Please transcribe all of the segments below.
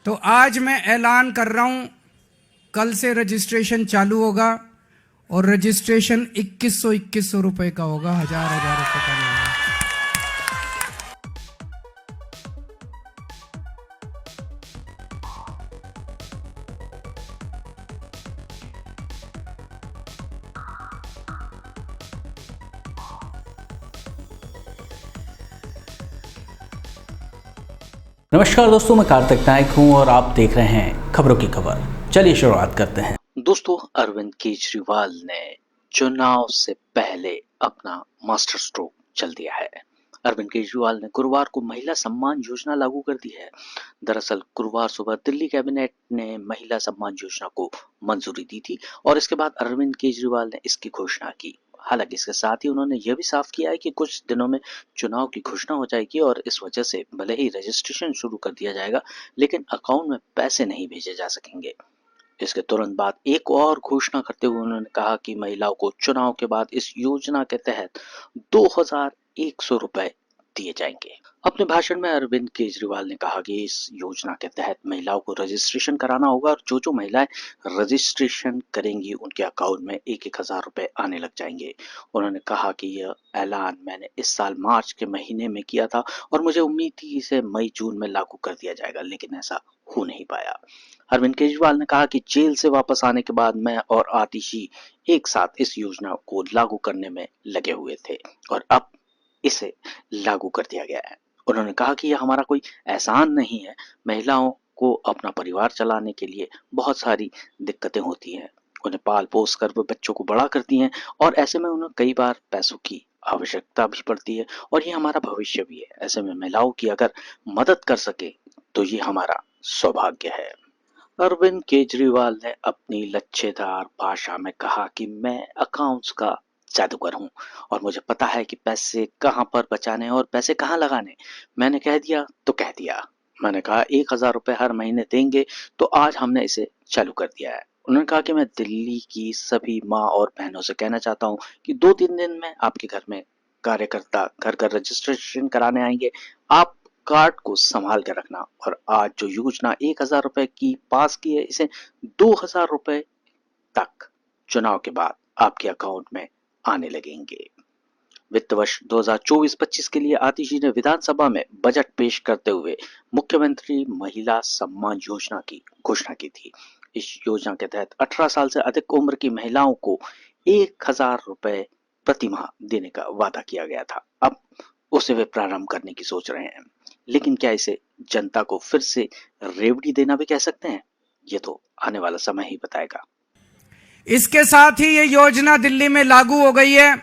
तो आज मैं ऐलान कर रहा हूं, कल से रजिस्ट्रेशन चालू होगा और रजिस्ट्रेशन 2100 रुपए का होगा, हजार रुपए का नहीं है। नमस्कार दोस्तों, मैं कार्तिक नायक हूं और आप देख रहे हैं खबरों की खबर। चलिए शुरुआत करते हैं। दोस्तों, अरविंद केजरीवाल ने चुनाव से पहले अपना मास्टर स्ट्रोक चल दिया है। अरविंद केजरीवाल ने गुरुवार को महिला सम्मान योजना लागू कर दी है। दरअसल गुरुवार सुबह दिल्ली कैबिनेट ने महिला सम्मान योजना को मंजूरी दी थी और इसके बाद अरविंद केजरीवाल ने इसकी घोषणा की। हालांकि इसके साथ ही उन्होंने यह भी साफ किया है कि कुछ दिनों में चुनाव की घोषणा हो जाएगी और इस वजह से भले ही रजिस्ट्रेशन शुरू कर दिया जाएगा, लेकिन अकाउंट में पैसे नहीं भेजे जा सकेंगे। इसके तुरंत बाद एक और घोषणा करते हुए उन्होंने कहा कि महिलाओं को चुनाव के बाद इस योजना के तहत 2100 रुपए दिए जाएंगे। अपने भाषण में अरविंद केजरीवाल ने कहा कि इस योजना के तहत महिलाओं को रजिस्ट्रेशन कराना होगा और जो महिलाएं रजिस्ट्रेशन करेंगी उनके अकाउंट में 1,000 रुपए आने लग जाएंगे। उन्होंने कहा कि यह ऐलान मैंने इस साल मार्च के महीने में किया था और मुझे उम्मीद थी इसे मई जून में लागू कर दिया जाएगा, लेकिन ऐसा हो नहीं पाया। अरविंद केजरीवाल ने कहा कि जेल से वापस आने के बाद मैं और आतिशी एक साथ इस योजना को लागू करने में लगे हुए थे और अब इसे लागू कर दिया गया है। उन्होंने कहा कि यह हमारा कोई एहसान नहीं है। महिलाओं को अपना परिवार चलाने के लिए बहुत सारी दिक्कतें होती हैं। उन्हें पाल पोस कर वो बच्चों को बड़ा करती हैं और ऐसे में उन्हें कई बार पैसों की आवश्यकता भी पड़ती है और ये हमारा भविष्य भी है। ऐसे में महिलाओं की अगर मदद कर सके तो ये हमारा सौभाग्य है। अरविंद केजरीवाल ने अपनी लच्छेदार भाषा में कहा कि मैं अकाउंट्स का जादूगर हूं और मुझे पता है कि पैसे कहां पर बचाने और पैसे कहां लगाने। मैंने कह दिया तो कह दिया। मैंने कहा 1,000 रुपए हर महीने देंगे, तो आज हमने इसे चालू कर दिया है। उन्होंने कहा कि मैं दिल्ली की सभी माँ और बहनों से कहना चाहता हूँ कि 2-3 दिन में आपके घर में कार्यकर्ता घर घर रजिस्ट्रेशन कराने आएंगे। आप कार्ड को संभाल कर रखना और आज जो योजना 1,000 रुपए की पास की है, इसे 2,000 रुपए तक चुनाव के बाद आपके अकाउंट में आने लगेंगे। वित्त वर्ष 2024-25 के लिए आतिशी ने विधानसभा में बजट पेश करते हुए मुख्यमंत्री महिला सम्मान योजना की घोषणा की थी। इस योजना के तहत 18 साल से अधिक उम्र की महिलाओं को 1,000 रुपए प्रति माह देने का वादा किया गया था। अब उसे वे प्रारंभ करने की सोच रहे हैं, लेकिन क्या इसे जनता को फिर से रेवड़ी देना भी कह सकते हैं? ये तो आने वाला समय ही बताएगा। इसके साथ ही ये योजना दिल्ली में लागू हो गई है।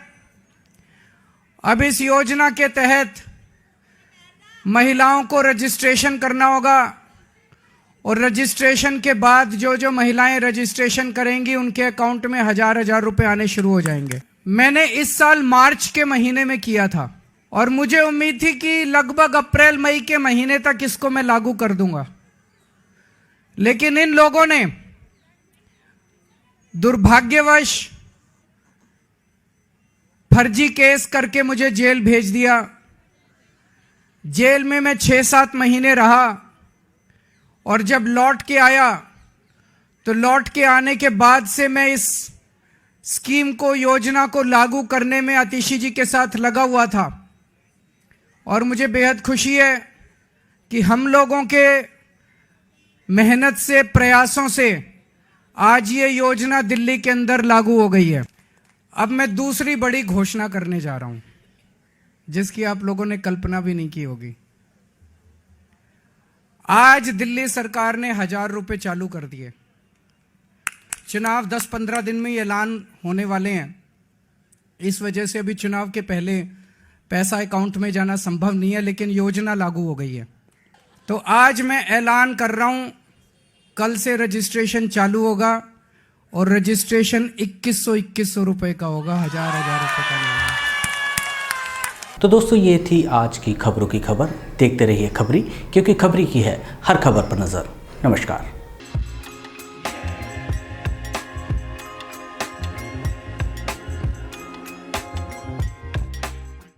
अब इस योजना के तहत महिलाओं को रजिस्ट्रेशन करना होगा और रजिस्ट्रेशन के बाद जो महिलाएं रजिस्ट्रेशन करेंगी उनके अकाउंट में हजार रुपए आने शुरू हो जाएंगे। मैंने इस साल मार्च के महीने में किया था और मुझे उम्मीद थी कि लगभग अप्रैल मई के महीने तक इसको मैं लागू कर दूंगा, लेकिन इन लोगों ने दुर्भाग्यवश फर्जी केस करके मुझे जेल भेज दिया। जेल में मैं 6-7 महीने रहा और जब लौट के आया तो लौट के आने के बाद से मैं इस स्कीम को, योजना को लागू करने में आतिशी जी के साथ लगा हुआ था और मुझे बेहद खुशी है कि हम लोगों के मेहनत से, प्रयासों से आज ये योजना दिल्ली के अंदर लागू हो गई है। अब मैं दूसरी बड़ी घोषणा करने जा रहा हूं, जिसकी आप लोगों ने कल्पना भी नहीं की होगी। आज दिल्ली सरकार ने 1,000 रुपए चालू कर दिए। चुनाव 10-15 दिन में ऐलान होने वाले हैं, इस वजह से अभी चुनाव के पहले पैसा अकाउंट में जाना संभव नहीं है, लेकिन योजना लागू हो गई है। तो आज मैं ऐलान कर रहा हूं, कल से रजिस्ट्रेशन चालू होगा और रजिस्ट्रेशन 2100 रुपए का होगा, हजार रुपए का नहीं है। तो दोस्तों, ये थी आज की खबरों की खबर। देखते रहिए खबरी, क्योंकि खबरी की है हर खबर पर नजर। नमस्कार।